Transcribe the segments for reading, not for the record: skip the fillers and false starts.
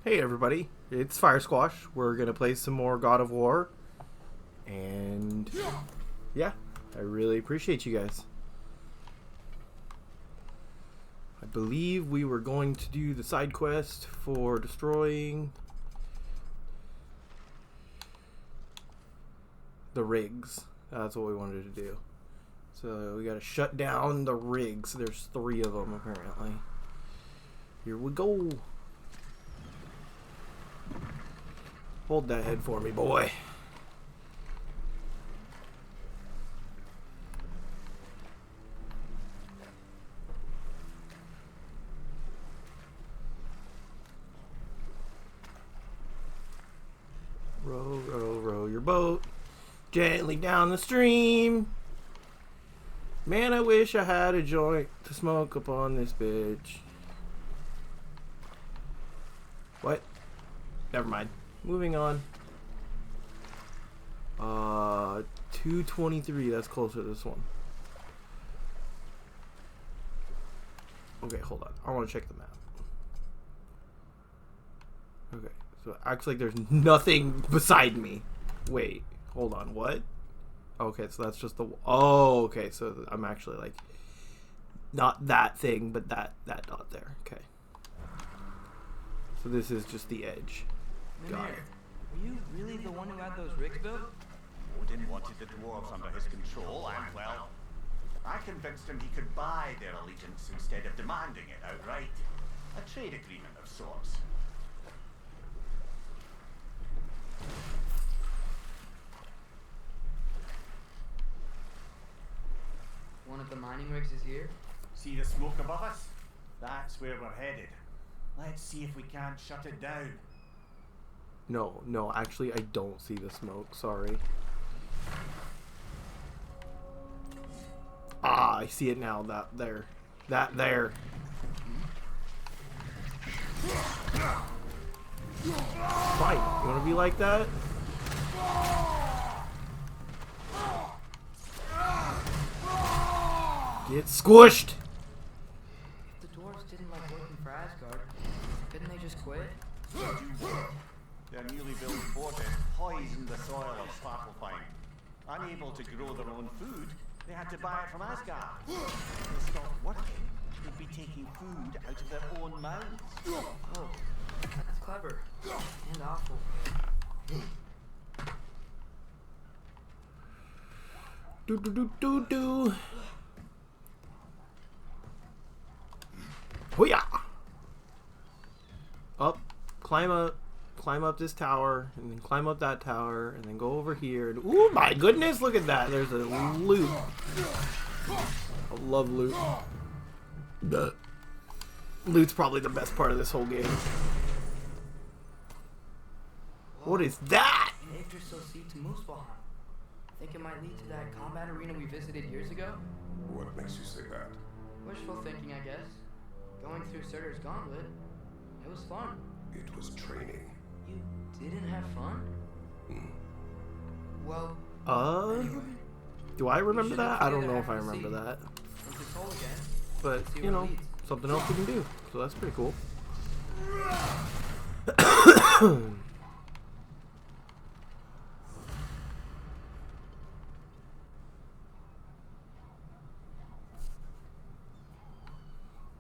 Hey everybody, it's Fire Squash. We're gonna play some more God of War. And yeah, I really appreciate you guys. I believe we were going to do the side quest for destroying the rigs. That's what we wanted to do. So we gotta shut down the rigs. There's 3 of them apparently. Here we go. Hold that head for me, boy. Row, row, row your boat gently down the stream. Man, I wish I had a joint to smoke upon this bitch. What? Never mind. Moving on. 223. That's closer to this one. Okay, hold on. I want to check the map. Okay, so it acts like there's nothing beside me. Wait, hold on. What? Okay, so that's just the. Oh, okay. So I'm actually like not that thing, but that dot there. Okay. So this is just the edge. Got it. Were you really the one who had those rigs built? Odin wanted the dwarves under his control, and well, I convinced him he could buy their allegiance instead of demanding it outright. A trade agreement of sorts. One of the mining rigs is here? See the smoke above us? That's where we're headed. Let's see if we can't shut it down. No, actually I don't see the smoke, sorry. Ah, I see it now, that there. Fine, you wanna be like that? Get squished! If the dwarves didn't like working for Asgard, couldn't they just quit? Their newly built fortress poisoned the soil of Svartalfheim. Unable to grow their own food, they had to buy it from Asgard. If they stopped working, they'd be taking food out of their own mouths. Oh, that's clever. And awful. Do. Hoo-yah! Up, climb up this tower, and then climb up that tower, and then go over here. And, ooh, my goodness, look at that. There's a loot. I love loot. Duh. Loot's probably the best part of this whole game. What is that? Think it might lead to that combat arena we visited years ago? What makes you say that? Wishful thinking, I guess. Going through Surtur's gauntlet. It was fun. It was training. You didn't have fun? Well, anyway, do I remember that? I don't know if I remember that. But, you know, something else we can do. So that's pretty cool.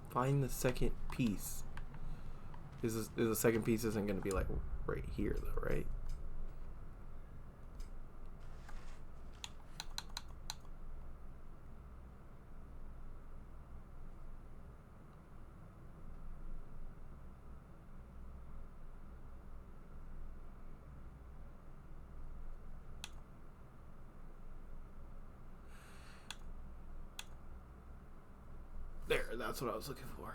Find the second piece. Is the second piece isn't going to be like right here though, right? There, that's what I was looking for.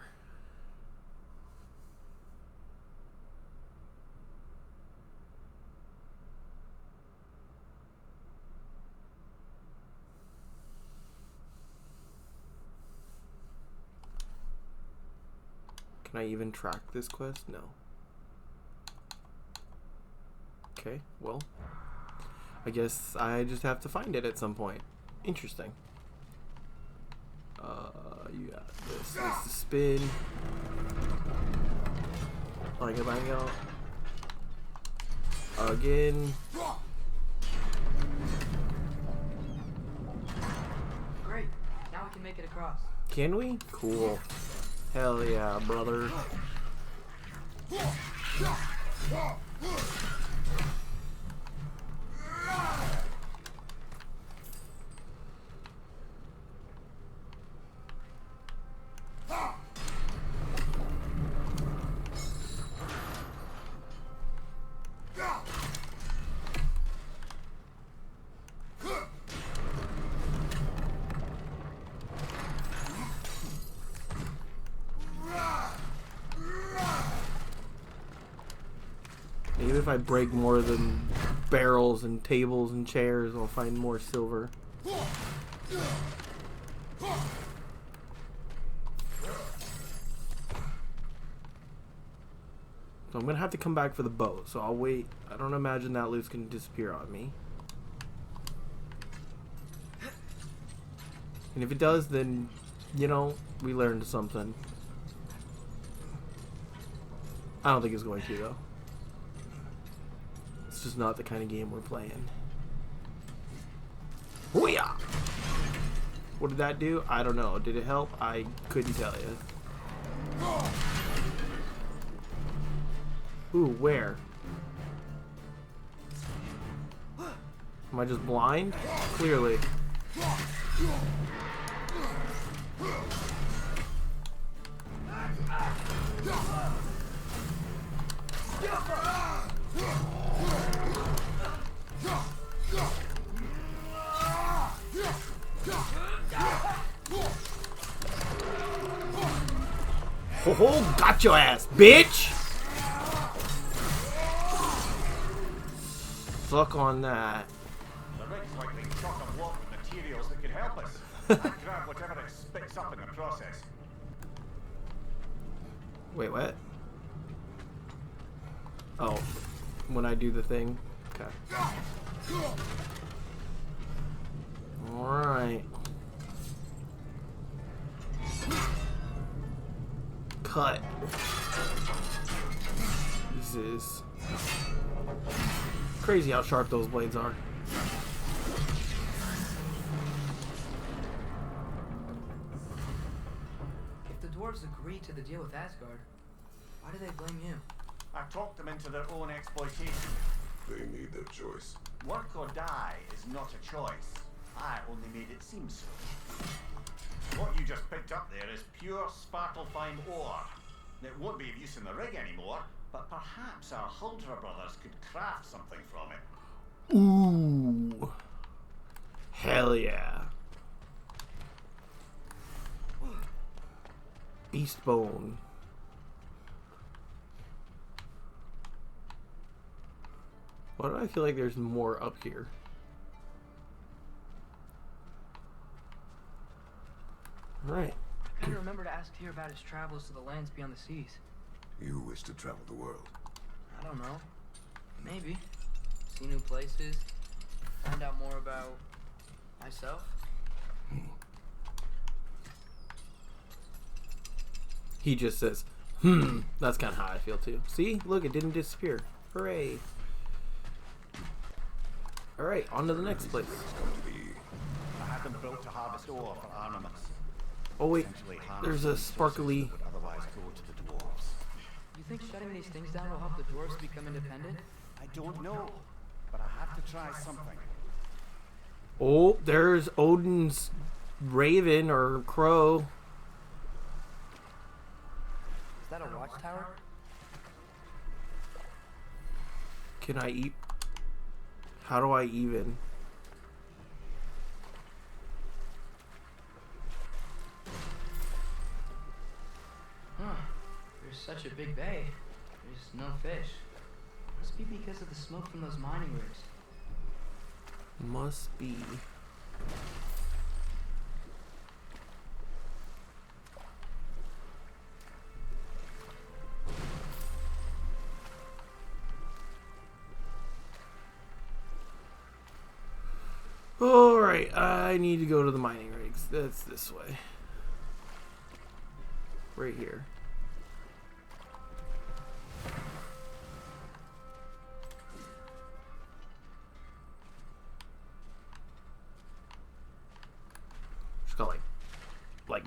Can I even track this quest? No. Okay, well, I guess I just have to find it at some point. Interesting. You got this is the spin. Bang out. Again. Great. Now we can make it across. Can we? Cool. Hell yeah, brother. Maybe if I break more than barrels and tables and chairs, I'll find more silver. So I'm gonna have to come back for the boat, so I'll wait. I don't imagine that loot's gonna disappear on me. And if it does, then, you know, we learned something. I don't think it's going to, though. It's just not the kind of game we're playing. Hoo-yah! What did that do? I don't know. Did it help? I couldn't tell you. Ooh, where? Am I just blind? Clearly. Oh, got your ass, bitch! Fuck on that. The rig's likely chock a block with materials that could help us. I'd grab whatever it spits up in the process. Wait, what? Oh, when I do the thing? Okay. Alright. Cut. This is crazy how sharp those blades are. If the dwarves agree to the deal with Asgard, why do they blame you? I talked them into their own exploitation. They made their choice. Work or die is not a choice. I only made it seem so. What you just picked up there is pure Svartalfheim ore. It won't be of use in the rig anymore, but perhaps our Huldra brothers could craft something from it. Ooh. Hell yeah. Beast bone. Why do I feel like there's more up here? Alright. I gotta remember to ask Tyr about his travels to the lands beyond the seas. You wish to travel the world. I don't know. Maybe. See new places. Find out more about myself. He just says, that's kind of how I feel too. See? Look, it didn't disappear. Hooray. Alright, on to the next place. I had them built to harvest ore for armaments. Oh wait, Essentially there's a harnessing sparkly... resources that would otherwise go to the dwarves. You think shutting these things down will help the dwarves become independent? I don't know, but I have to try something. Oh, there's Odin's raven or crow. Is that a watchtower? Can I eat? How do I even? Huh. There's such a big bay. There's no fish. Must be because of the smoke from those mining rigs. Must be. Alright, I need to go to the mining rigs. That's this way. Right here.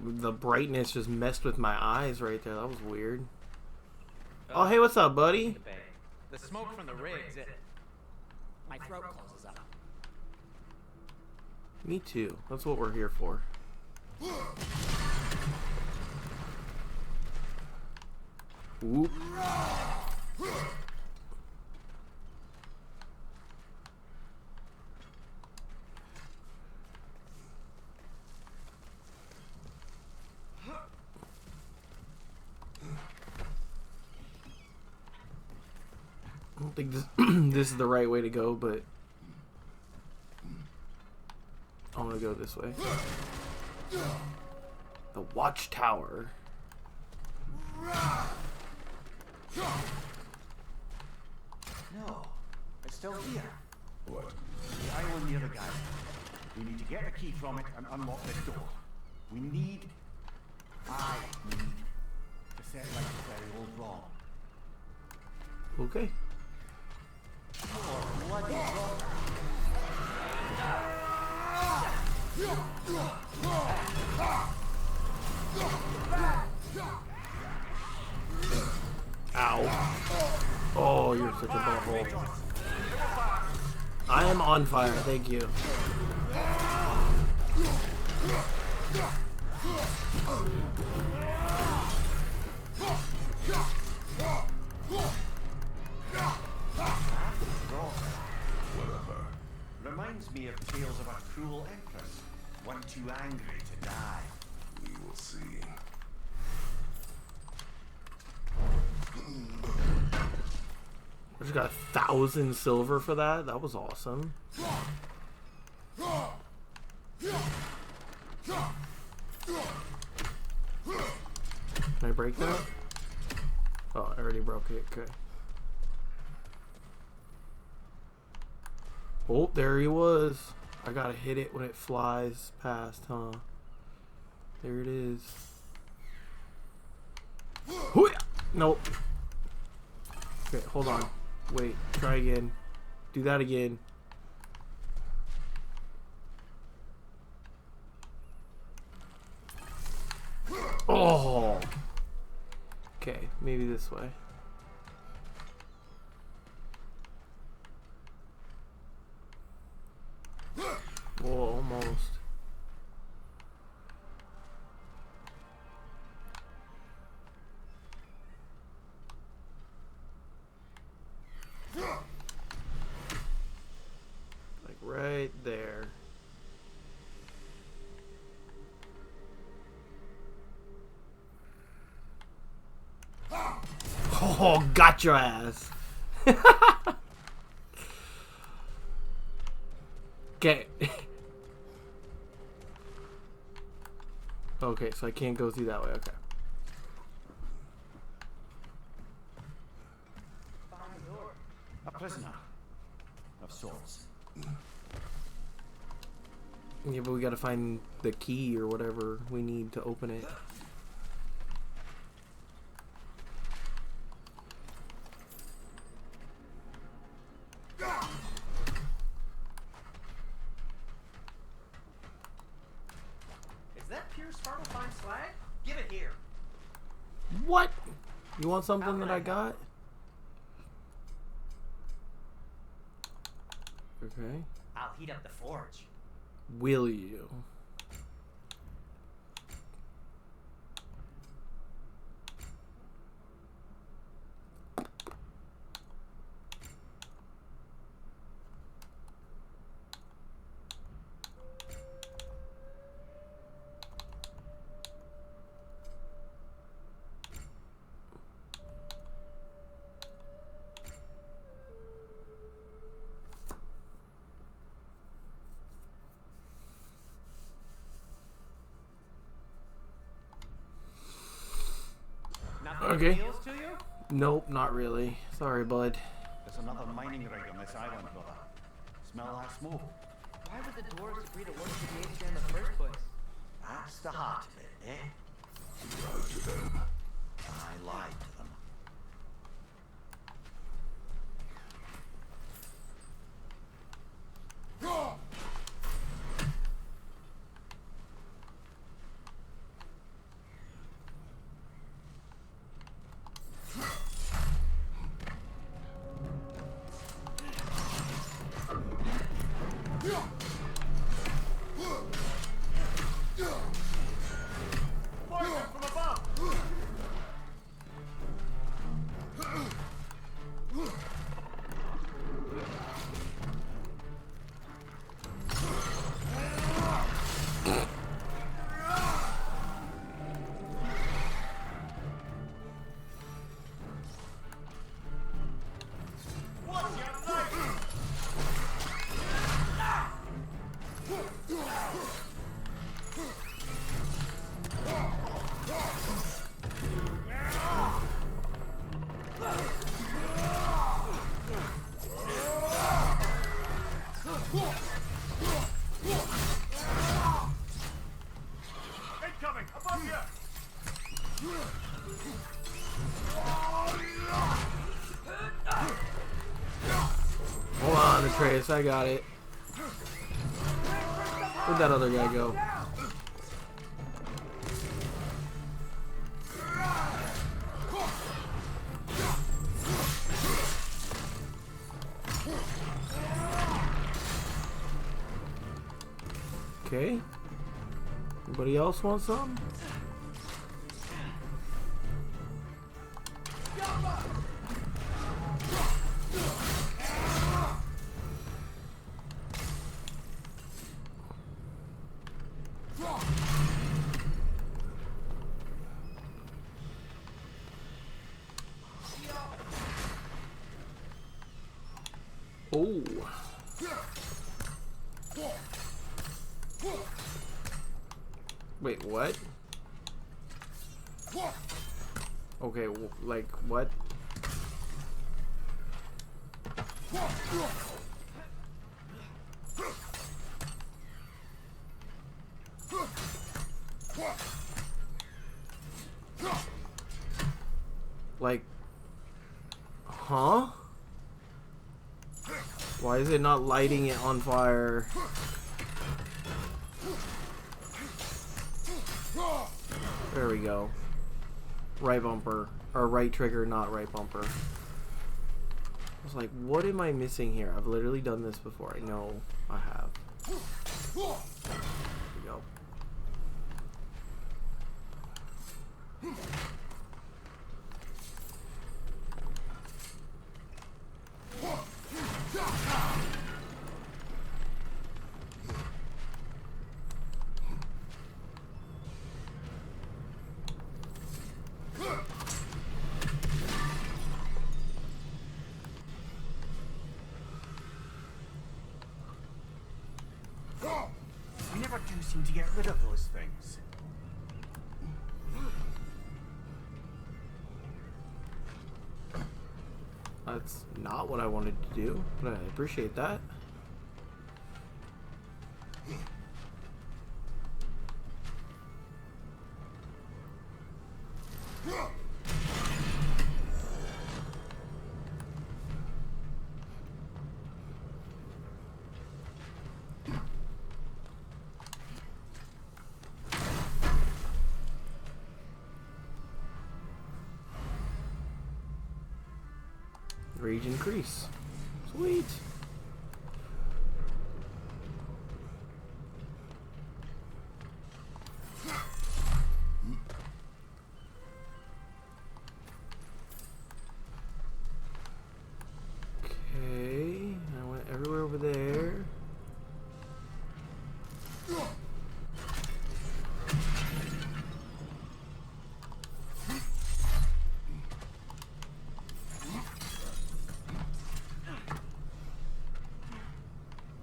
the brightness just messed with my eyes right there. That was weird. Oh, hey, what's up, buddy? The smoke from the rigs, my throat closes up. Me too. That's what we're here for. Whoop. I don't think this this is the right way to go, but I want to go this way. The watchtower. No, it's still here. What? The island near the guy. We need to get the key from it and unlock this door. I need to set right this very old wrong. Okay. You're bloody wrong. Ow. Oh, you're such a butthole. I am on fire, thank you. Whatever. Reminds me of tales of a cruel empress, one too angry to die. We will see. I just got 1,000 silver for that. That was awesome. Can I break that? Oh, I already broke it. Okay. Oh, there he was. I gotta hit it when it flies past, huh? There it is. Hoo-yah! Nope. Okay, hold on. Wait, try again. Do that again. Oh! Okay, maybe this way. Whoa, almost. Like right there. Oh, got your ass. Okay. Okay, so I can't go through that way. Okay. A prisoner of sorts. Yeah, but we gotta find the key or whatever we need to open it. Is that pure Svartalfheim slag? Give it here. What? You want something that I got? Okay. I'll heat up the forge. Will you? Okay. Appeals to you? Nope, not really. Sorry, bud. There's another mining rig on this island, brother. Smell that smoke? Why would the dwarves agree to work with nature in the first place? That's the heart of it, eh? You lied to them. I lied to them. Incoming! Above you! Hold on, Atreus, I got it. Where'd that other guy go? Okay. Anybody else want some? Oh. Wait, what? Okay, like, what? Like, huh? Why is it not lighting it on fire? There we go. Right bumper. Or right trigger, not right bumper. I was like, what am I missing here? I've literally done this before. I know I have. There we go. We never do seem to get rid of those things. That's not what I wanted to do, but I appreciate that. Rage increase. Sweet. Okay, I went everywhere over there.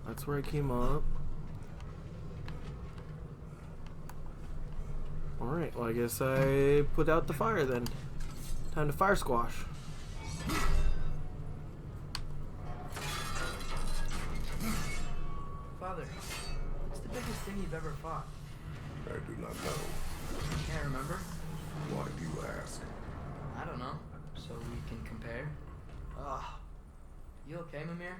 That's where I came up. Alright, well I guess I put out the fire then. Time to fire squash. Father, what's the biggest thing you've ever fought? I do not know. Can't remember? Why do you ask? I don't know. So we can compare. Ah, You okay, Mimir?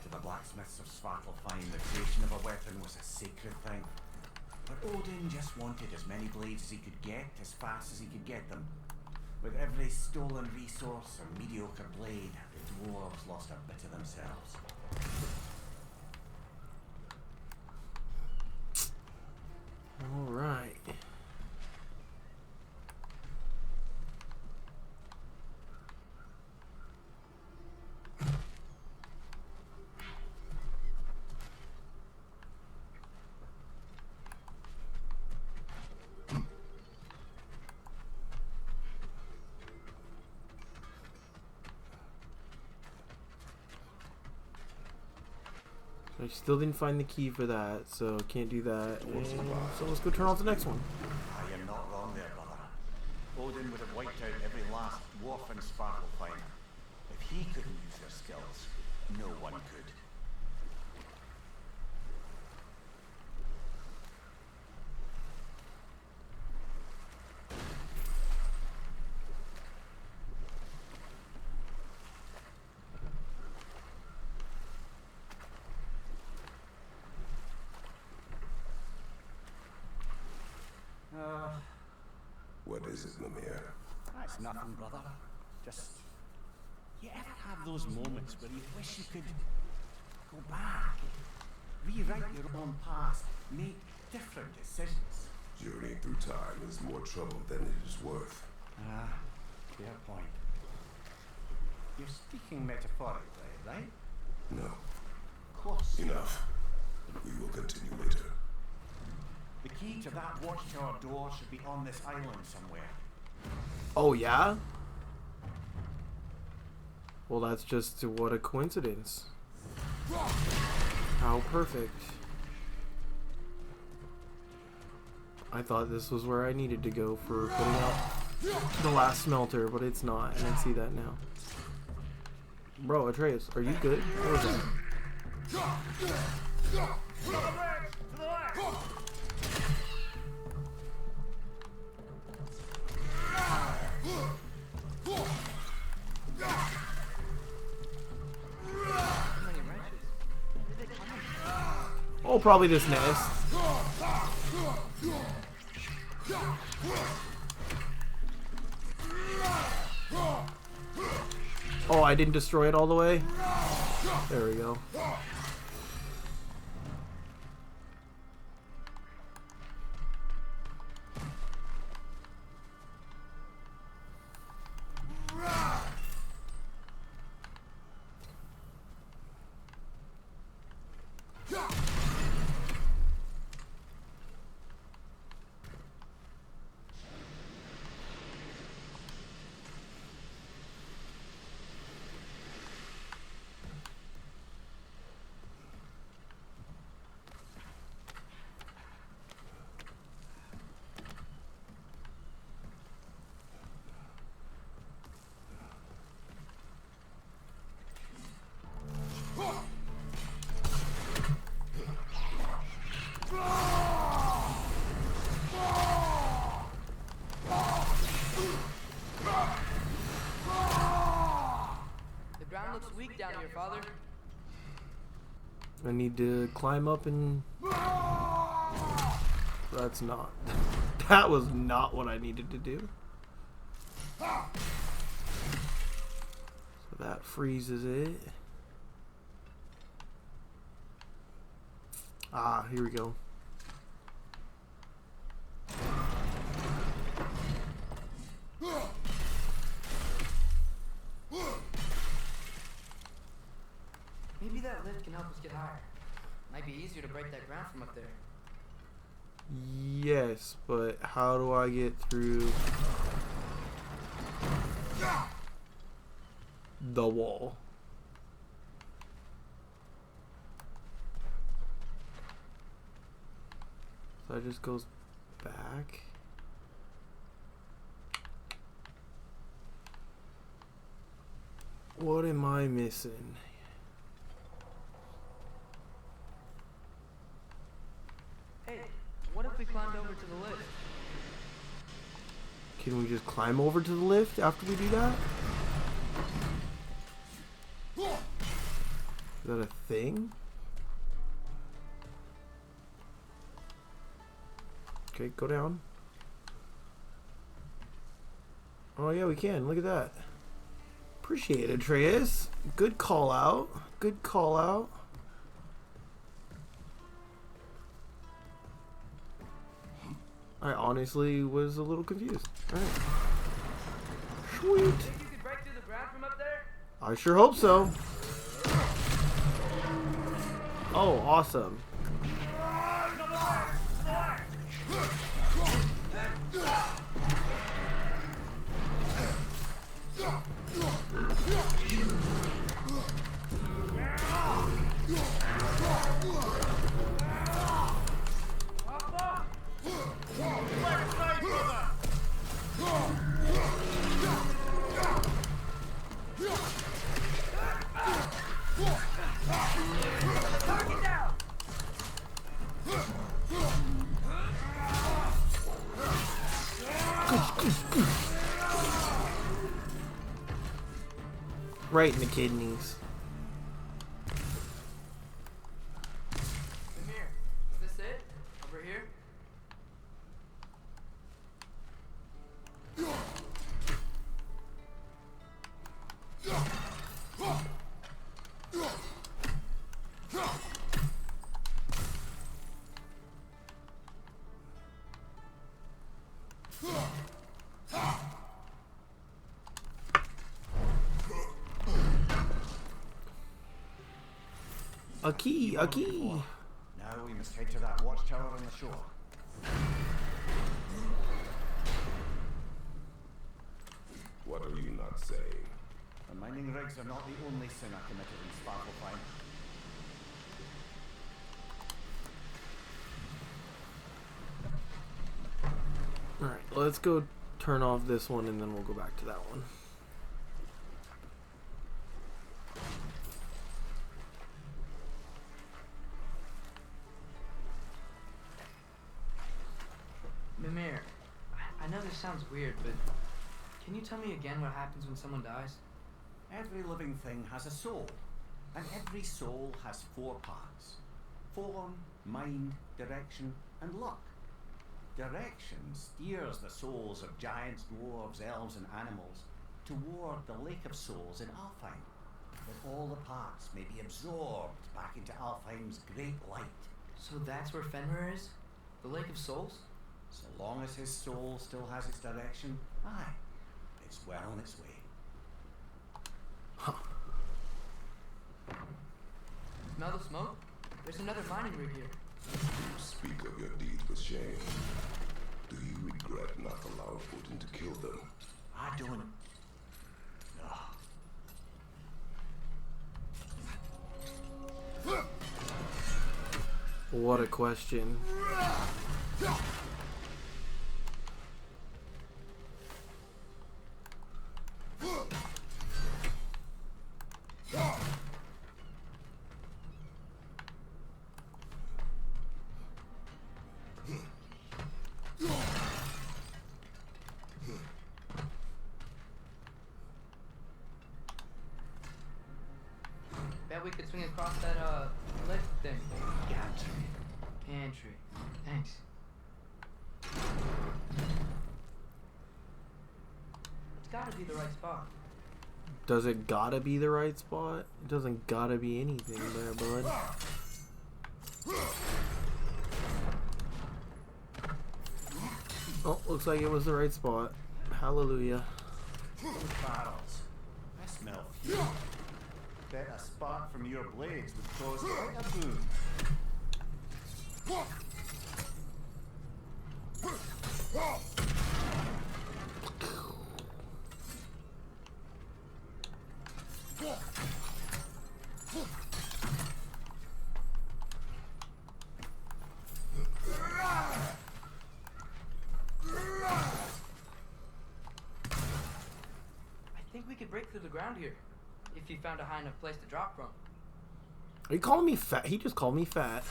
to the blacksmiths of Svartalfheim, the creation of a weapon was a sacred thing. But Odin just wanted as many blades as he could get, as fast as he could get them. With every stolen resource or mediocre blade, the dwarves lost a bit of themselves. Alright. I still didn't find the key for that, so can't do that. And so let's go turn off the next one. I am not wrong there, brother. Odin would have wiped out every last dwarf in Svartalfheim. he couldn't use your skills, no one could. What is it, Mimir? That's nothing, brother. Just, you ever have those moments where you wish you could go back, rewrite your own past, make different decisions? Journeying through time is more trouble than it is worth. Ah, fair point. You're speaking metaphorically, right? No. Close. Enough. We will continue later. The key to that watchtower door should be on this island somewhere. Oh, yeah? Well, that's just what a coincidence. How perfect. I thought this was where I needed to go for putting out the last smelter, but it's not, and I see that now. Bro, Atreus, are you good? What was that? Oh, probably this nest. Oh, I didn't destroy it all the way? There we go. Looks weak down here, Father. I need to climb up and... That's not... That was not what I needed to do. So that freezes it. Ah, here we go. Maybe that lift can help us get higher. Might be easier to break that ground from up there. Yes, but how do I get through the wall? So it just goes back. What am I missing? Hey, what if we climbed over to the lift? Can we just climb over to the lift after we do that? Is that a thing? Okay, go down. Oh yeah, we can. Look at that. Appreciate it, Atreus. Good call out. Good call out. I honestly was a little confused. Alright. Sweet. Think you could break through the ground from up there? I sure hope so. Oh, awesome. Target down! Right in the kidneys. Come here. Is this it? Over here? A key, a key. Now we must head to that watchtower on the shore. What are you not saying? The mining rigs are not the only sin I committed in Svartalfheim. Alright, let's go turn off this one and then we'll go back to that one. Mimir, I know this sounds weird, but can you tell me again what happens when someone dies? Every living thing has a soul, and every soul has 4 parts: form, mind, direction, and luck. Direction steers the souls of giants, dwarves, elves, and animals toward the Lake of Souls in Alfheim, that all the parts may be absorbed back into Alfheim's great light. So that's where Fenrir is? The Lake of Souls? So long as his soul still has its direction, aye, it's well on its way. Smell the smoke? There's another mining rig here. You speak of your deeds with shame. Do you regret not allowing Odin to kill them? I don't. No. What a question. Bet we could swing across that, lift thing. Gantry. Pantry. Thanks. It's gotta be the right spot. Does it gotta be the right spot? It doesn't gotta be anything there, bud. Oh, looks like it was the right spot. Hallelujah. Those barrels. I smell fuel. Bet a spark from your blades would cause quite a boom. I think we could break through the ground here. If you found a high enough place to drop from. Are you calling me fat? He just called me fat.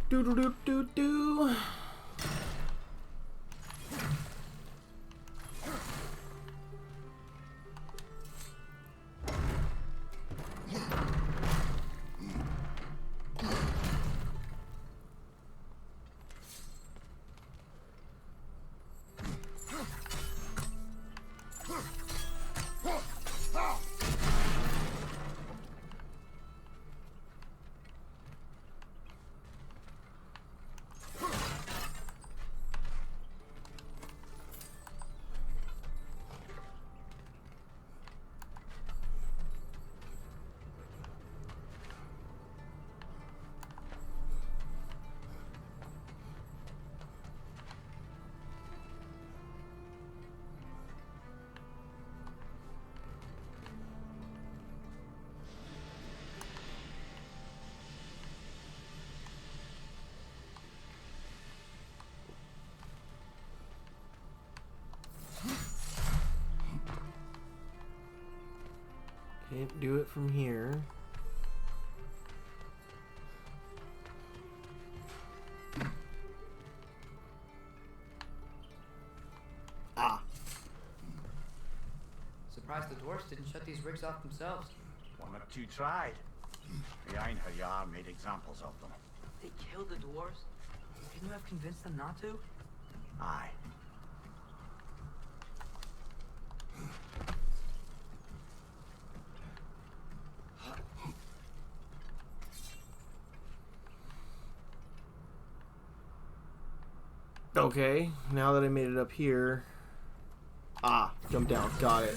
Do do do do do. Can't do it from here. Ah. Surprised the dwarfs didn't shut these rigs off themselves. One or two tried. The Einherjar made examples of them. They killed the dwarves? Couldn't you have convinced them not to? Aye. Okay, now that I made it up here. Ah, jump down. Got it.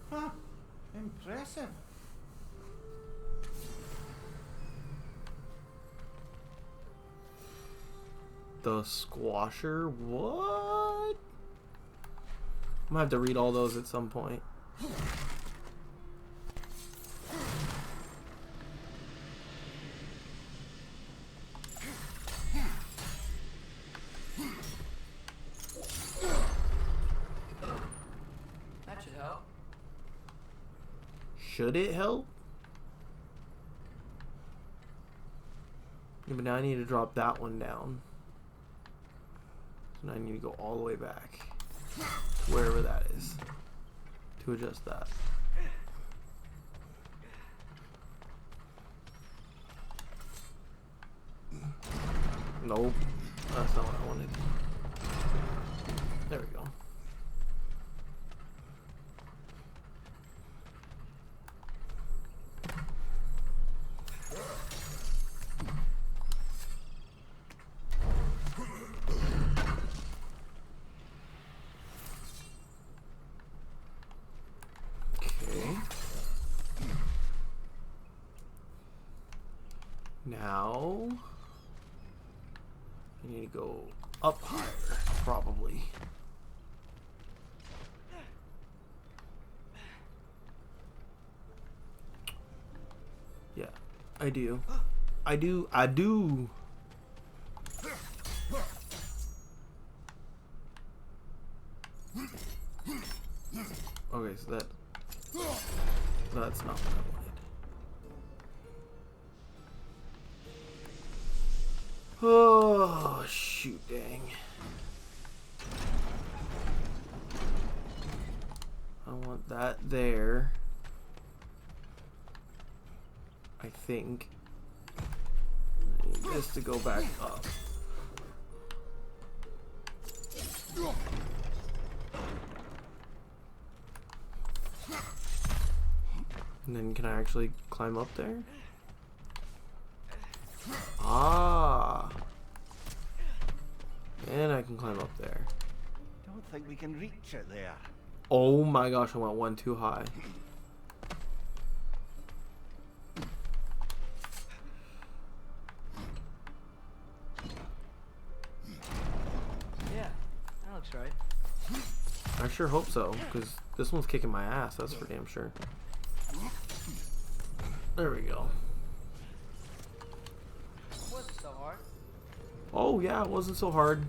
Huh. Impressive. The squasher? What? I'm gonna have to read all those at some point. That should help. Should it help? Yeah, but now I need to drop that one down. So now I need to go all the way back to wherever that is to adjust that. Nope, that's not what I wanted. There we go. Okay. Now I need to go up higher, probably. Yeah, I do. I do. Okay, so that's not what I wanted. Oh, shoot, dang. I want that there. I think. I need this to go back up. And then can I actually climb up there? Ah. And I can climb up there. Don't think we can reach it there. Oh my gosh, I went one too high. Yeah, that looks right. I sure hope so, because this one's kicking my ass, that's for damn sure. There we go. Wasn't so hard. Oh yeah, it wasn't so hard.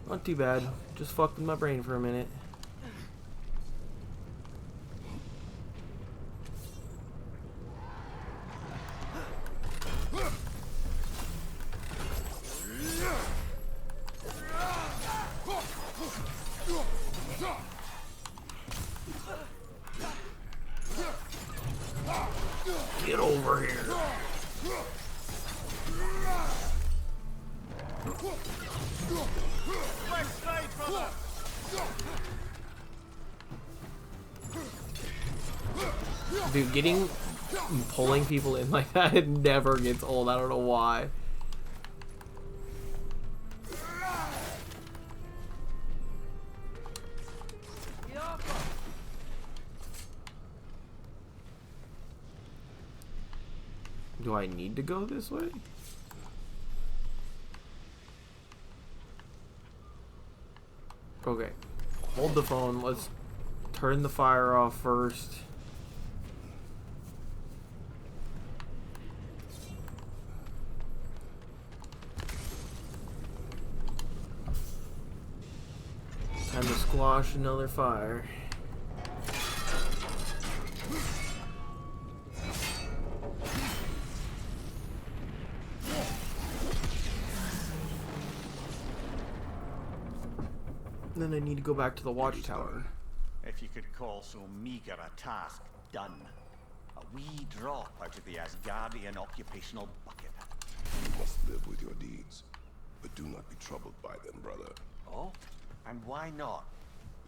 Not too bad. Just fucked with my brain for a minute. Get over here. Dude, pulling people in like that, it never gets old. I don't know why. Do I need to go this way? Okay. Hold the phone. Let's turn the fire off first. Time to squash another fire. Then I need to go back to the watchtower. If you could call so meager a task done. A wee drop out of the Asgardian occupational bucket. You must live with your deeds, but do not be troubled by them, brother. Oh? And why not?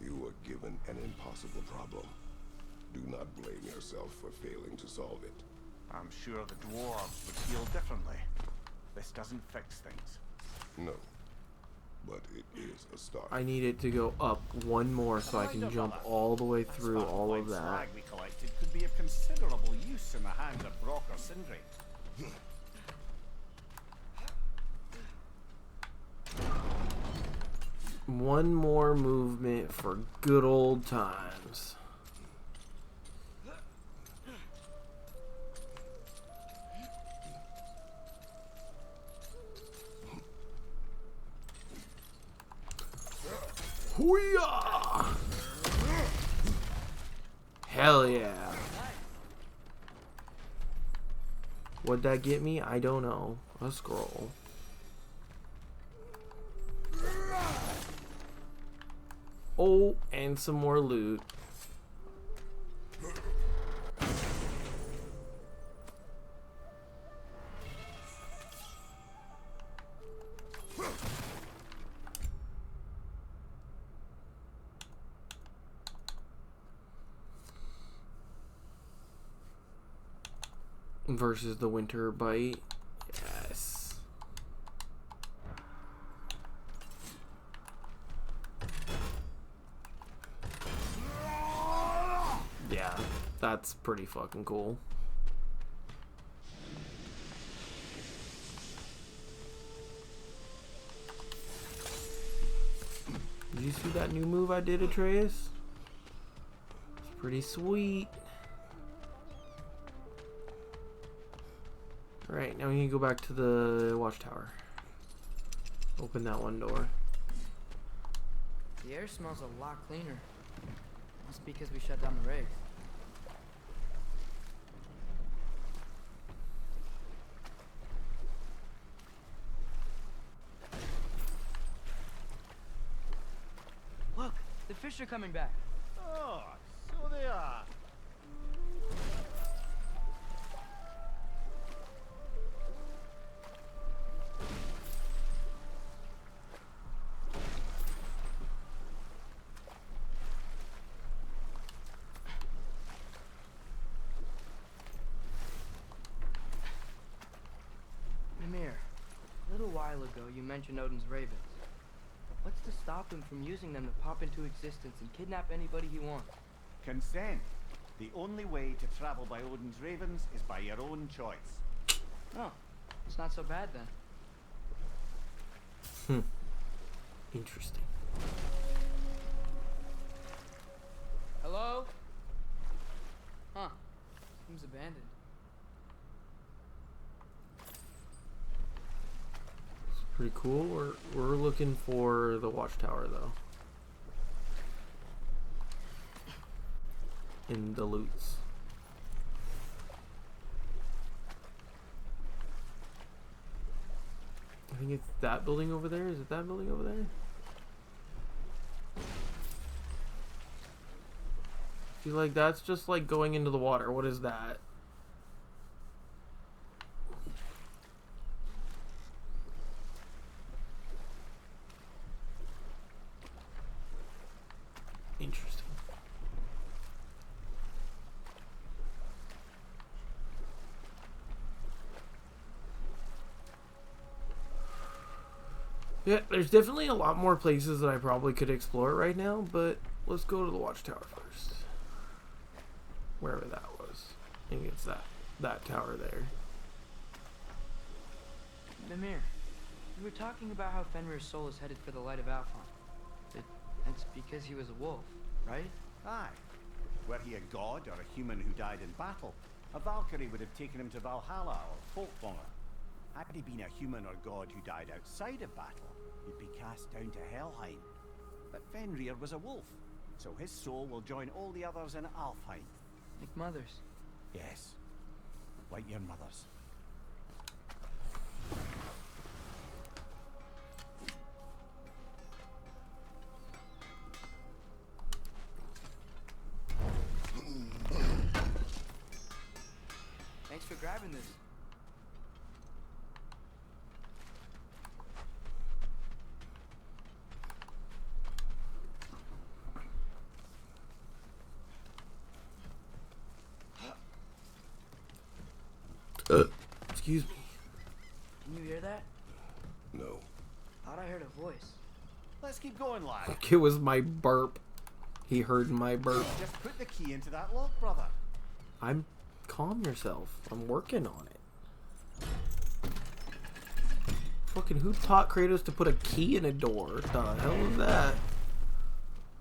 You were given an impossible problem. Do not blame yourself for failing to solve it. I'm sure the dwarves would feel differently. This doesn't fix things. No, but it is a start. I need it to go up one more so I can jump all the way through all of that. Slag we collected could be of considerable use in the hands of Brock or Sindri. One more movement for good old times. Hoo-yah! Hell yeah. What'd that get me? I don't know. A scroll. Oh, and some more loot. Versus the winter bite. Yes. Yeah, that's pretty fucking cool. Did you see that new move I did, Atreus? It's pretty sweet. Alright, now we need to go back to the watchtower. Open that one door. The air smells a lot cleaner. Must be because we shut down the rigs. Look, the fish are coming back. Oh, so they are. A little while ago, you mentioned Odin's ravens. What's to stop him from using them to pop into existence and kidnap anybody he wants? Consent. The only way to travel by Odin's ravens is by your own choice. Oh, it's not so bad then. Interesting. Hello? Huh. Seems abandoned. Pretty cool. We're looking for the watchtower though. In the loots. I think it's that building over there. Is it that building over there? I feel like that's just like going into the water. What is that? Interesting. Yeah, there's definitely a lot more places that I probably could explore right now, but let's go to the watchtower first. Wherever that was. I think it's that tower there. Mimir, you were talking about how Fenrir's soul is headed for the light of Althjof. Did It's because he was a wolf, right? Aye. Were he a god or a human who died in battle, a Valkyrie would have taken him to Valhalla or Folkvanger. Had he been a human or god who died outside of battle, he'd be cast down to Helheim. But Fenrir was a wolf, so his soul will join all the others in Alfheim. Like mothers. Yes, like your mother's. Thanks for grabbing this. Excuse me. Can you hear that? No. Thought I heard a voice. Let's keep going, lad. It was my burp. He heard my burp. Just put the key into that lock, brother. Calm yourself. I'm working on it. Fucking who taught Kratos to put a key in a door? The hell was that?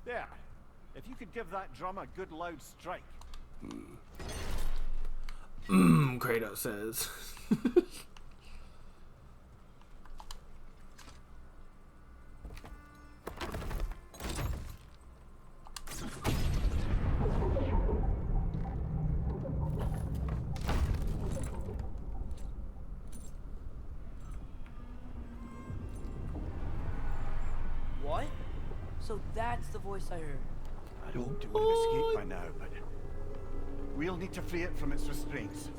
There. If you could give that drum a good loud strike. Kratos says. What? So that's the voice I heard. I hoped it would have escaped by now, but we'll need to free it from its restraints.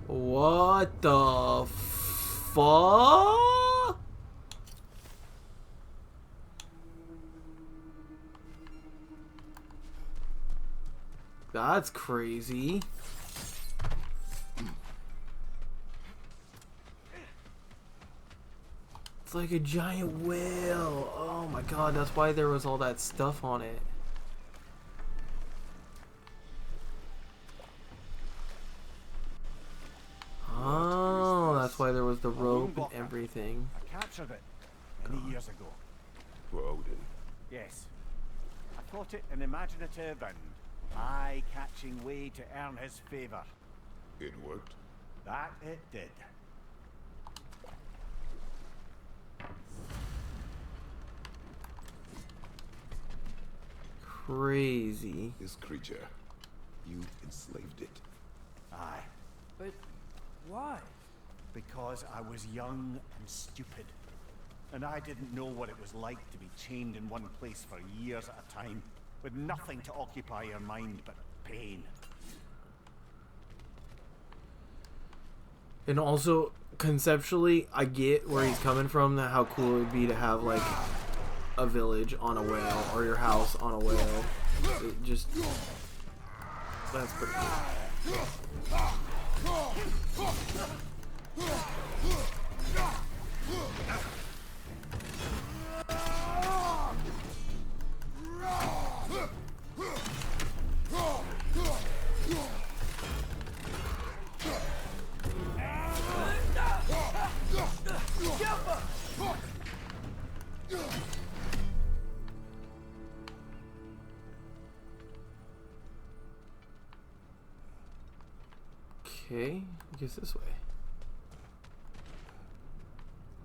What the fuck? That's crazy. It's like a giant whale. Oh my god, that's why there was all that stuff on it. Oh, that's why there was the rope and everything. I captured it many years ago. For Odin. Yes. I thought it an imaginative and eye-catching way to earn his favor. It worked. That it did. Crazy. This creature. You enslaved it. Aye. But why? Because I was young and stupid. And I didn't know what it was like to be chained in one place for years at a time, with nothing to occupy your mind but pain. And also, conceptually, I get where he's coming from, that how cool it would be to have, like, a village on a whale, or your house on a whale. It just... That's pretty cool. Okay, I guess this way.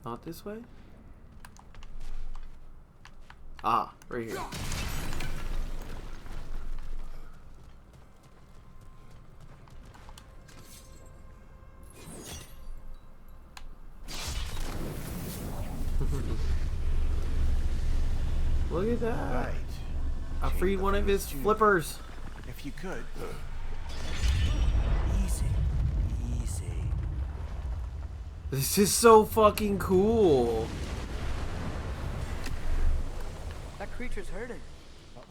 Not this way? Ah, right here. Look at that. Right. I freed one of his flippers. If you could. Easy. Easy. This is so fucking cool. That creature's hurting.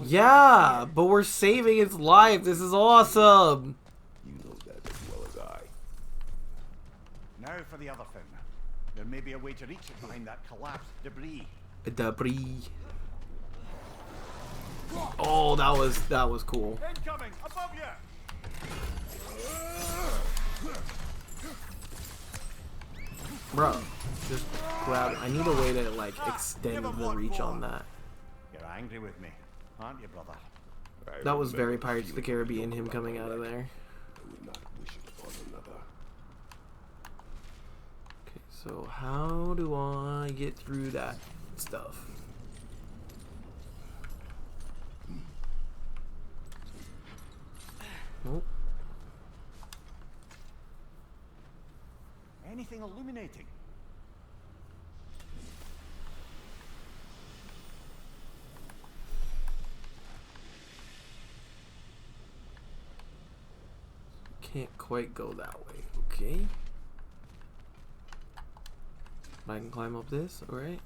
Yeah, but we're saving its life. This is awesome. You know that as well as I. Now for the other thing. There may be a way to reach it behind that collapsed debris. Debris. Oh, that was cool. Incoming! Above you! Bro, just grab it. I need a way to like extend the reach on that. angry with me, aren't you, brother? That was very Pirates of the Caribbean, him coming out of there. I would not wish it upon another. Okay, so how do I get through that stuff? Nope. Anything illuminating? Can't quite go that way. Okay. I can climb up this, alright.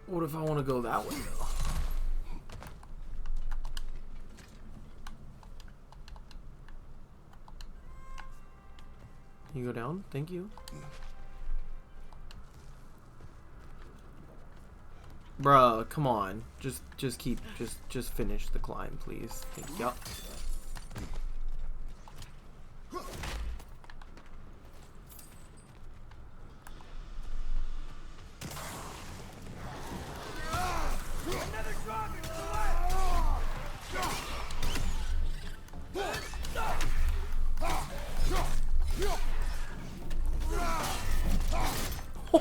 What if I want to go that way though? Can you go down? Thank you. Bruh, come on. Just finish the climb, please. Thank you.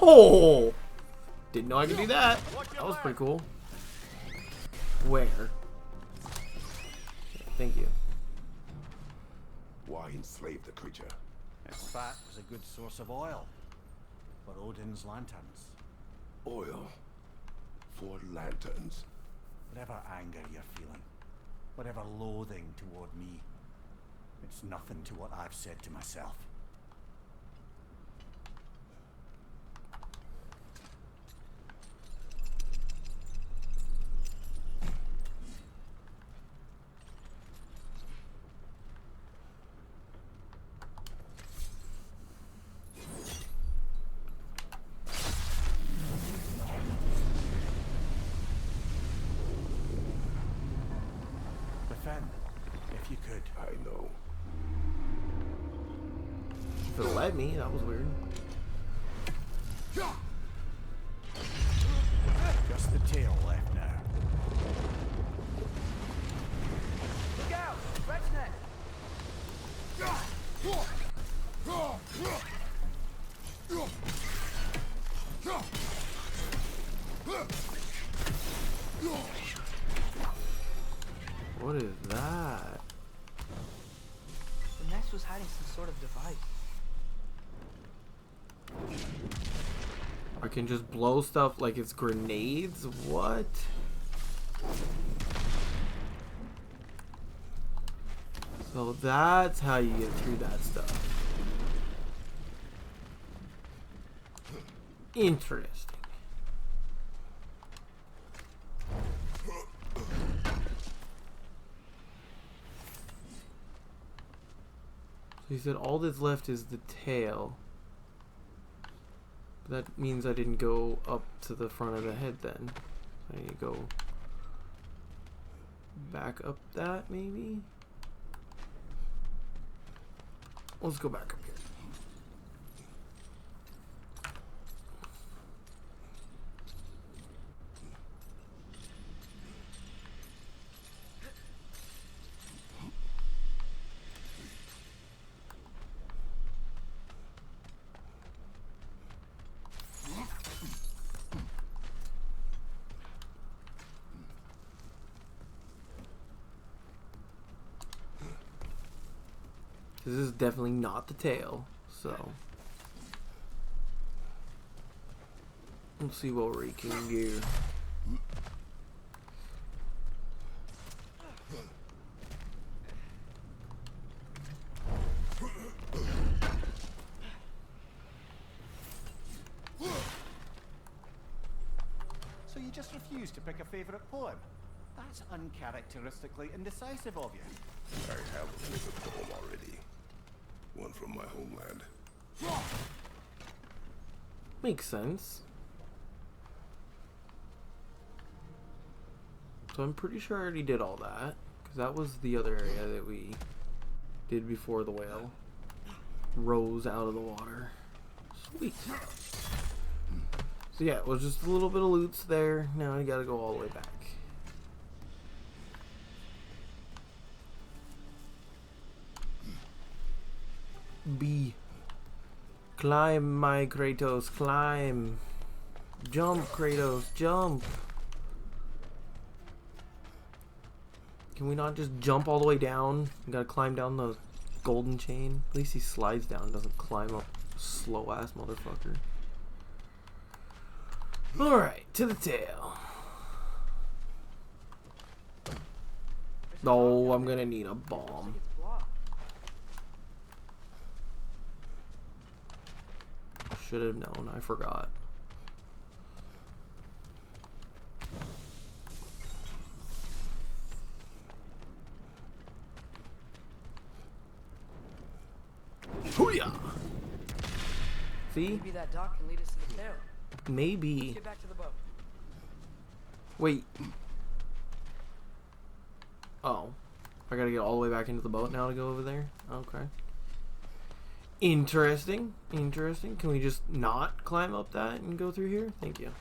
Oh! Didn't know I could do that. That was pretty cool. Where? Okay, thank you. Why enslave the creature? Its fat was a good source of oil for Odin's lanterns. Oil for lanterns. Whatever anger you're feeling, whatever loathing toward me, it's nothing to what I've said to myself. If you could. I know. If it'll let me, that was weird. Just the tail left now. Look out! Radsvinn! What is that? The nest was hiding some sort of device. I can just blow stuff like it's grenades? What? So that's how you get through that stuff. Interesting. So he said all that's left is the tail. But that means I didn't go up to the front of the head then. I need to go back up that maybe? Let's go back up here. This is definitely not the tail, so let's see what we can do. So you just refuse to pick a favorite poem? That's uncharacteristically indecisive of you. I have a favorite poem already. One from my homeland. Makes sense. So I'm pretty sure I already did all that. Because that was the other area that we did before the whale rose out of the water. Sweet. So yeah, it was just a little bit of loots there. Now I gotta go all the way back. B. Climb, my Kratos, climb. Jump, Kratos, jump. Can we not just jump all the way down? We gotta climb down the golden chain. At least he slides down, doesn't climb up. Slow ass motherfucker. Alright, to the tail. Oh, I'm gonna need a bomb. Should have known, I forgot. Hoo-yah! See? Maybe that dock can lead us to the tail. Maybe. Let's get back to the boat. Wait. Oh. I gotta get all the way back into the boat now to go over there? Okay. Interesting. Interesting. Can we just not climb up that and go through here? Thank you.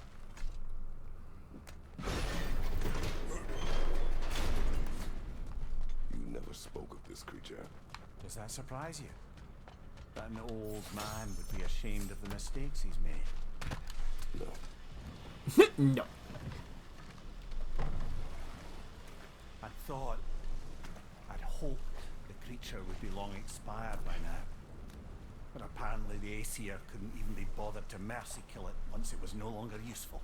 You never spoke of this creature. Does that surprise you? That an old man would be ashamed of the mistakes he's made. No. No. I thought, I'd hoped the creature would be long expired by now. But apparently the Aesir couldn't even be bothered to mercy kill it once it was no longer useful.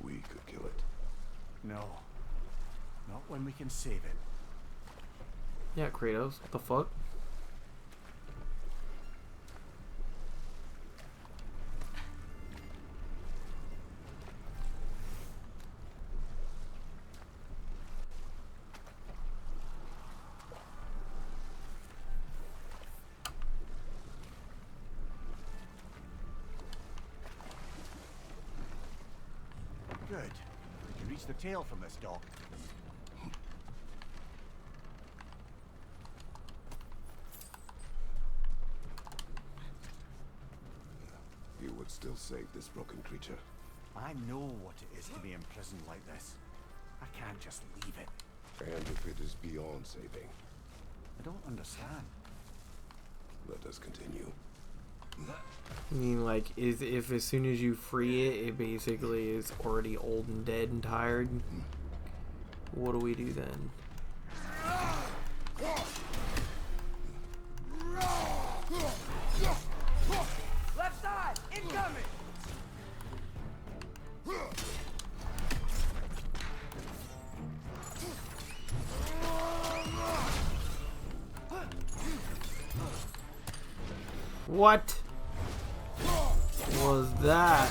We could kill it. No. Not when we can save it. Yeah, Kratos. What the fuck? Good. We can reach the tail from this dock. You would still save this broken creature. I know what it is to be imprisoned like this. I can't just leave it. And if it is beyond saving, I don't understand. let us continue. I mean, like, if as soon as you free it, it basically is already old and dead and tired. What do we do then? Left side! Incoming! What was that?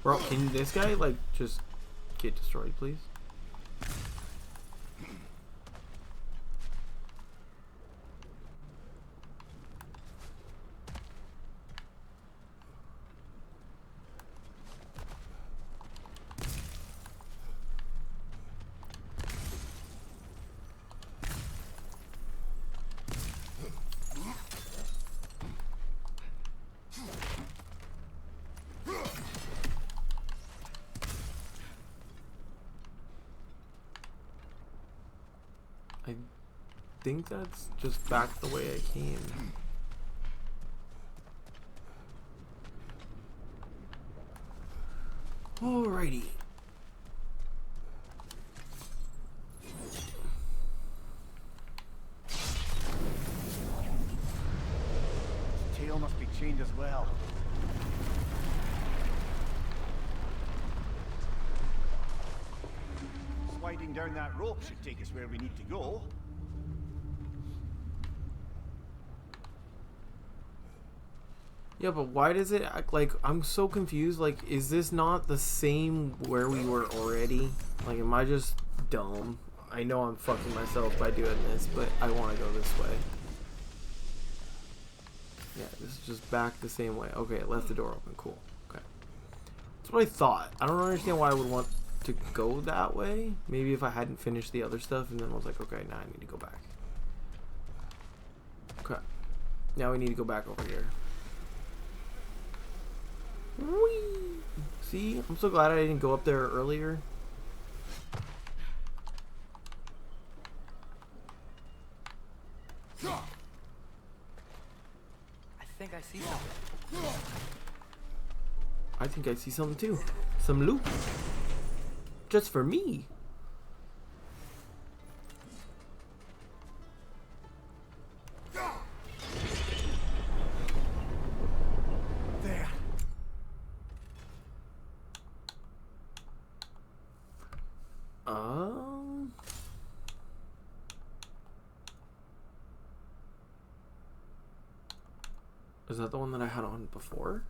Bro, can this guy, like, just get destroyed, please? think that's just back the way I came. Alrighty. Tail must be chained as well. Sliding down that rope should take us where we need to go. Yeah, but why does it act like I'm so confused? Like, is this not the same where we were already? Like, am I just dumb? I know I'm fucking myself by doing this, but I want to go this way. Yeah, this is just back the same way. Okay, it left the door open. Cool. Okay. That's what I thought. I don't understand why I would want to go that way. Maybe if I hadn't finished the other stuff and then I was like, okay, now I need to go back. Okay. Now we need to go back over here. Whee! See? I'm so glad I didn't go up there earlier. I think I see something. I think I see something too. Some loot. Just for me. There. Is that the one that I had on before?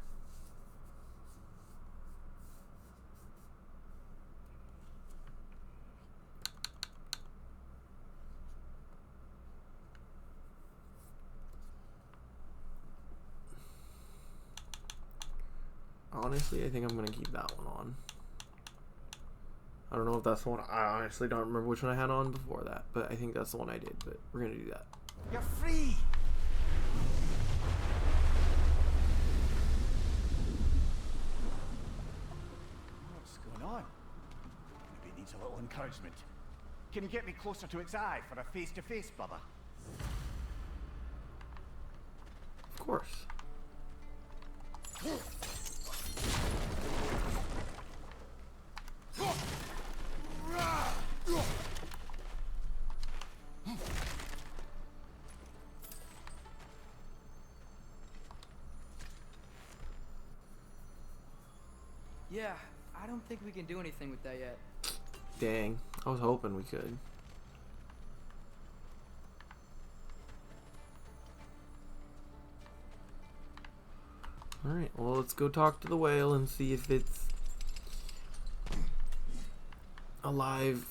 Honestly, I think I'm gonna keep that one on. I don't know if that's the one. I honestly don't remember which one I had on before that, but I think that's the one I did. But we're gonna do that. You're free. What's going on? Maybe it needs a little encouragement. Can you get me closer to its eye for a face-to-face, brother? Of course. Yeah, I don't think we can do anything with that yet. Dang, I was hoping we could. Alright, well, let's go talk to the whale and see if it's alive.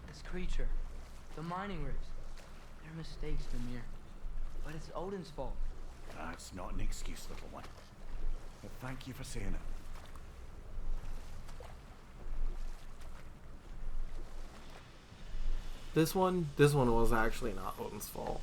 This creature, the mining rigs, they're mistakes, Mimir. But it's Odin's fault. That's not an excuse, little one. But thank you for saying it. This one was actually not Odin's fault.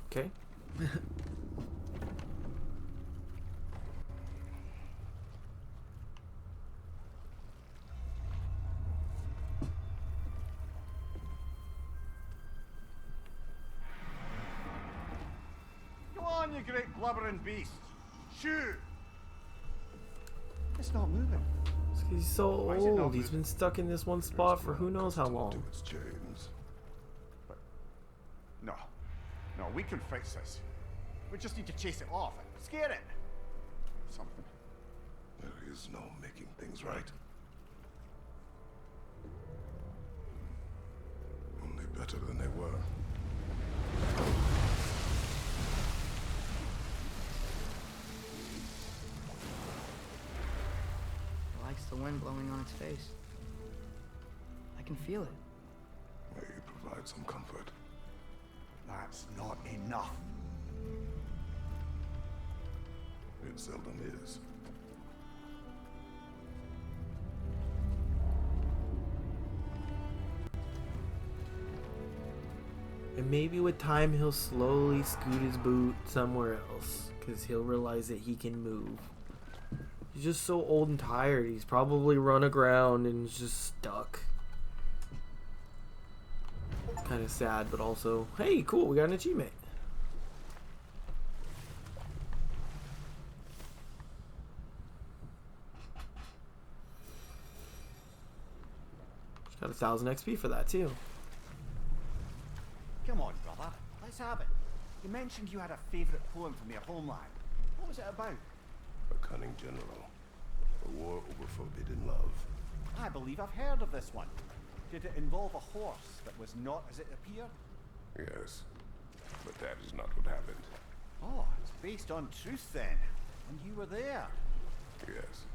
Okay. Go on, you great blubbering beast. Shoo! It's not moving. He's so Why is it not old. He's been stuck in this one spot for who knows how long. To its chains. But no, we can fix this. We just need to chase it off and scare it. Something. There is no making things right. Only better than they were. It likes the wind blowing on its face. I can feel it. May you provide some comfort. That's not enough. It seldom is. And maybe with time he'll slowly scoot his boot somewhere else, because he'll realize that he can move. He's just so old and tired. He's probably run aground and is just stuck. Kind of sad, but also, hey, cool, we got an achievement. Got 1,000 XP for that too. Come on, brother. Let's have it. You mentioned you had a favourite poem from your homeland. What was it about? A cunning general. A war over forbidden love. I believe I've heard of this one. Did it involve a horse that was not as it appeared? Yes. But that is not what happened. Oh, it's based on truth then. And you were there. Yes.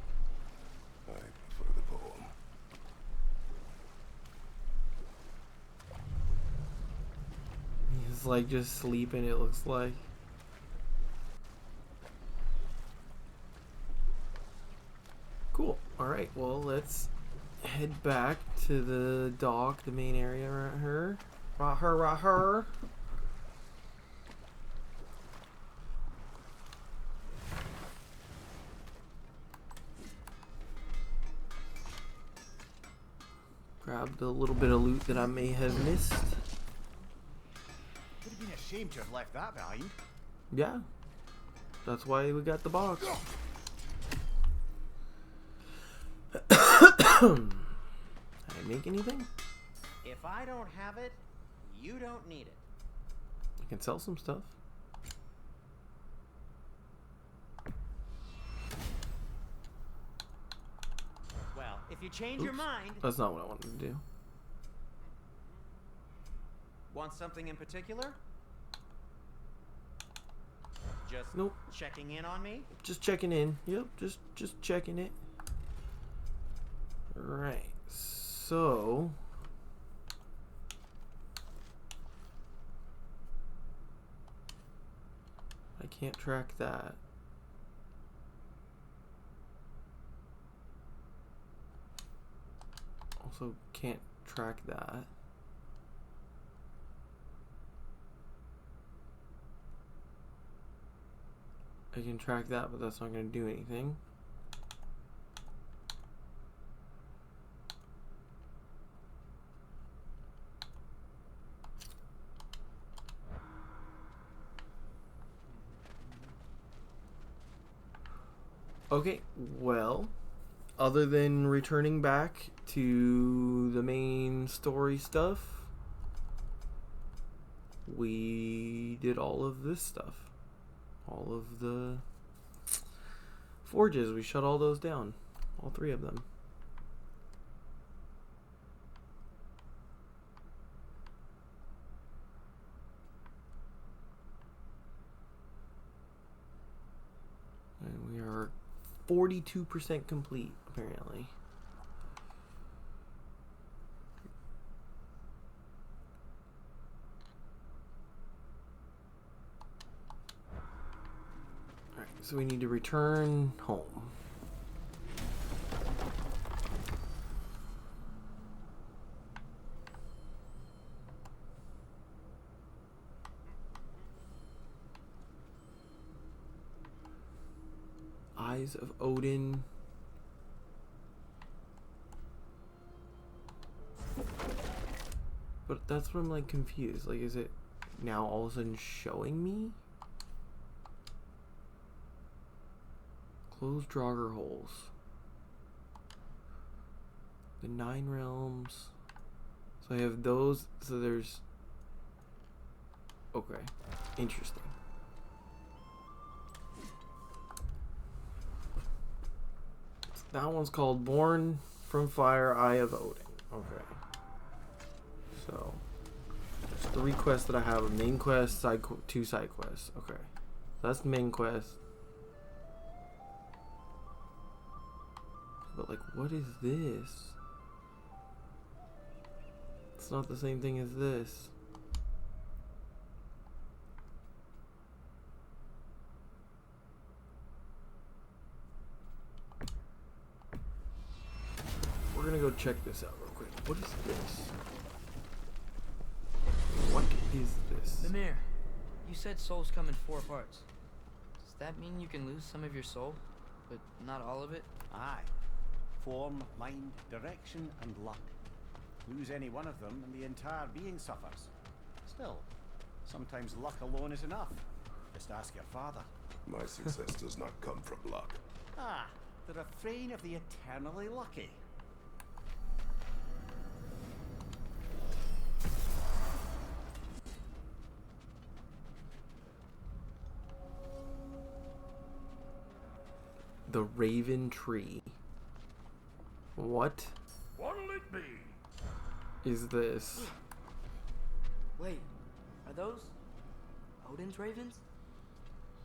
I prefer the poem. He's like just sleeping, it looks like. Cool. Alright, well, let's head back to the dock, the main area right here. Right here, right here. Grab the little bit of loot that I may have missed. Would have been a shame to have left that behind. Yeah. That's why we got the box. Did I make anything? If I don't have it, you don't need it. I can sell some stuff. Well, if you change your mind, That's not what I wanted to do. want something in particular? Just Nope. checking in on me? Just checking in. Yep, just checking it. Right. So I can't track that. Also can't track that. I can track that, but that's not going to do anything. Okay, well, other than returning back to the main story stuff, we did all of this stuff. All of the forges, we shut all those down. All 3 of them. And we are 42% complete, apparently. Alright, so we need to return home. Eyes of Odin. But that's what I'm like confused. Like, is it now all of a sudden showing me? Closed Draugr holes. The 9 realms. So I have those. So there's. Okay. Interesting. That one's called Born from Fire, Eye of Odin. Okay. So, there's 3 quests that I have. A main quest, 2 side quests. Okay. That's the main quest. But, like, what is this? It's not the same thing as this. We're gonna go check this out real quick. What is this? What is Mimir, you said souls come in 4 parts. Does that mean you can lose some of your soul, but not all of it? Aye. Form, mind, direction, and luck. Lose any one of them and the entire being suffers. Still, sometimes luck alone is enough. Just ask your father. My success does not come from luck. Ah, the refrain of the eternally lucky. The Raven Tree. What What'll it be? is this? Wait, are those Odin's ravens?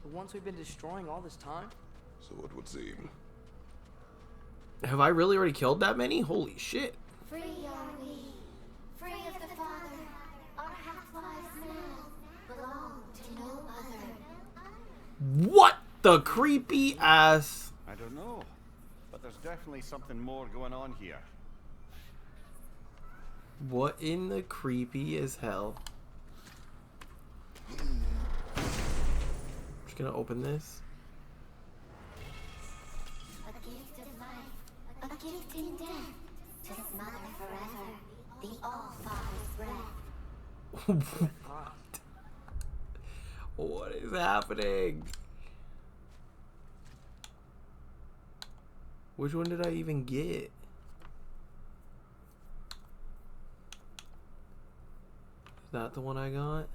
The ones we've been destroying all this time? So it would seem. Have I really already killed that many? Holy shit. Free are we, free of the Father. Our half-lives now belong to no other. What the creepy ass. I don't know, but there's definitely something more going on here. What in the creepy as hell? Just gonna open this. A gift of life, a gift in death, to smother forever the All-Father's breath. What is happening? Which one did I even get? Is that the one I got?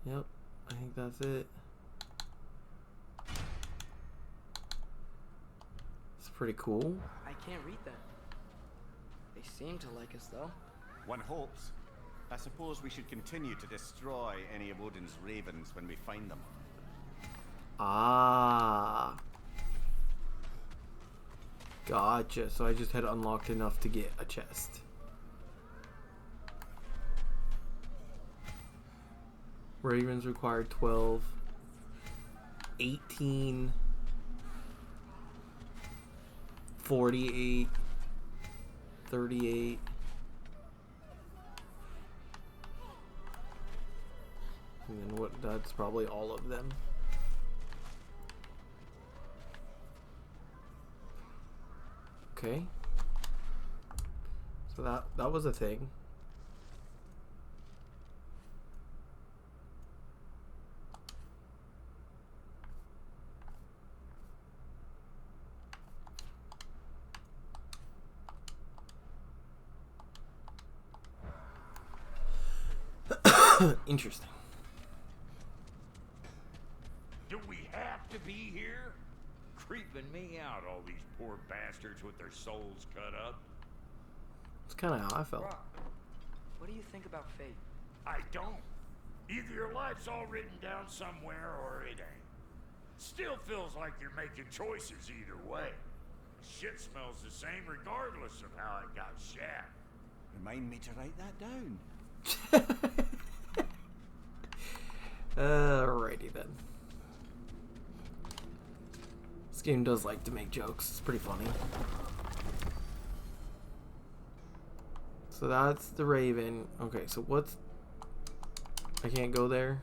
Yep, I think that's it. It's pretty cool. I can't read that. They seem to like us, though. One hopes. I suppose we should continue to destroy any of Odin's ravens when we find them. Ah. Gotcha. So I just had unlocked enough to get a chest. Ravens required 12, 18, 48, 38. And then what? That's probably all of them. Okay. So that was a thing. Interesting. Do we have to be here? Creeping me out, all these poor bastards with their souls cut up. It's kind of how I felt. Brock, what do you think about fate? I don't. Either your life's all written down somewhere or it ain't. Still feels like you're making choices either way. Shit smells the same regardless of how it got shat. Remind me to write that down. Alrighty then. This game does like to make jokes. It's pretty funny. So that's the Raven. Okay, so what's... I can't go there?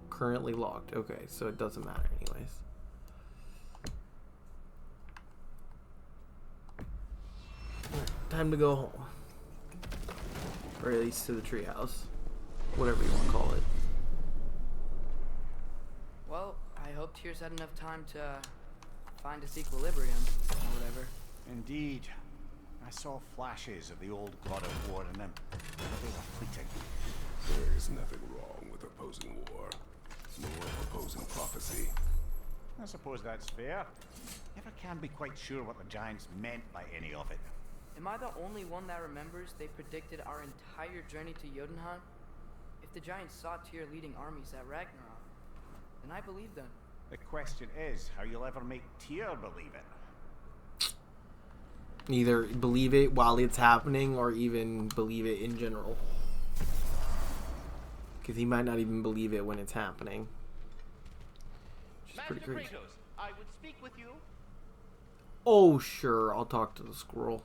Currently locked. Okay, so it doesn't matter anyways. Alright, time to go home. Or at least to the treehouse. Whatever you want to call it. Well, I hope Tyr's had enough time to find its equilibrium, or whatever. Indeed. I saw flashes of the old god of war in them, but they were fleeting. There is nothing wrong with opposing war, nor opposing prophecy. I suppose that's fair. Never can be quite sure what the giants meant by any of it. Am I the only one that remembers they predicted our entire journey to Jotunheim? If the giants saw Tyr leading armies at Ragnarok, then I believe them. The question is how you'll ever make Tyr believe it. Either believe it while it's happening or even believe it in general. Because he might not even believe it when it's happening. Which is pretty crazy. I would speak with you. Oh, sure. I'll talk to the squirrel.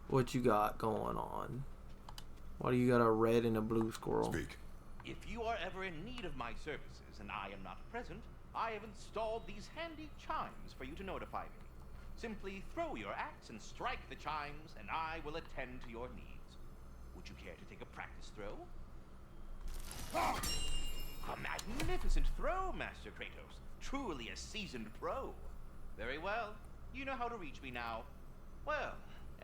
What you got going on? Why do you got a red and a blue squirrel? Speak. If you are ever in need of my services and I am not present, I have installed these handy chimes for you to notify me. Simply throw your axe and strike the chimes, and I will attend to your needs. Would you care to take a practice throw? A magnificent throw, Master Kratos. Truly a seasoned pro. Very well. You know how to reach me now. Well,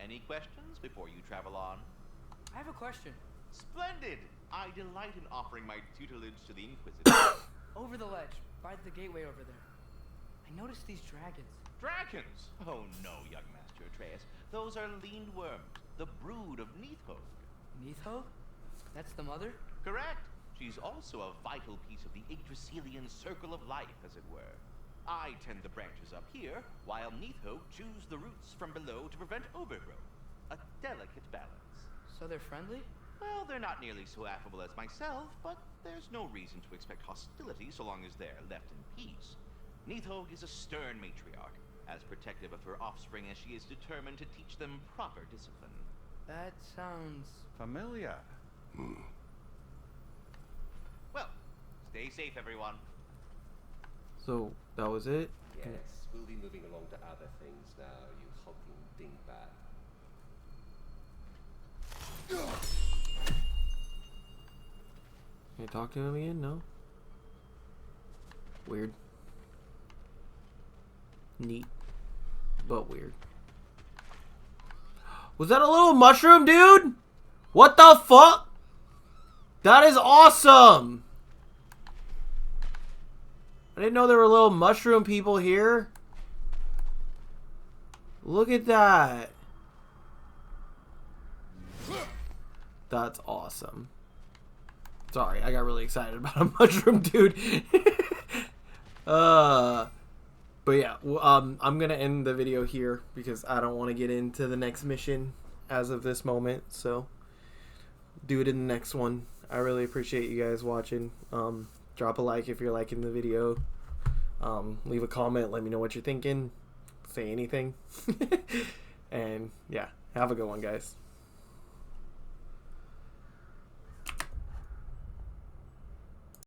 any questions before you travel on? I have a question. Splendid! I delight in offering my tutelage to the Inquisitor. Over the ledge, by the gateway over there. I noticed these dragons. Dragons? Oh no, young Master Atreus. Those are lean worms, the brood of Neithog. Neithog? That's the mother? Correct. She's also a vital piece of the Yggdrasilian circle of life, as it were. I tend the branches up here, while Neithog chews the roots from below to prevent overgrowth. A delicate balance. So they're friendly? Well, they're not nearly so affable as myself, but there's no reason to expect hostility so long as they're left in peace. Neithog is a stern matriarch, as protective of her offspring as she is determined to teach them proper discipline. That sounds... Familiar. Well, stay safe, everyone. So that was it. Yes, we'll be moving along to other things now, you hulking dingbat. Can I talk to him again? No. Weird. Neat, but weird. Was that a little mushroom, dude? What the fuck? That is awesome. I didn't know there were little mushroom people here. Look at that. That's awesome. Sorry, I got really excited about a mushroom dude. But yeah, I'm gonna end the video here because I don't want to get into the next mission as of this moment. So do it in the next one. I really appreciate you guys watching. Drop a like if you're liking the video. Leave a comment. Let me know what you're thinking. Say anything. And yeah, have a good one, guys.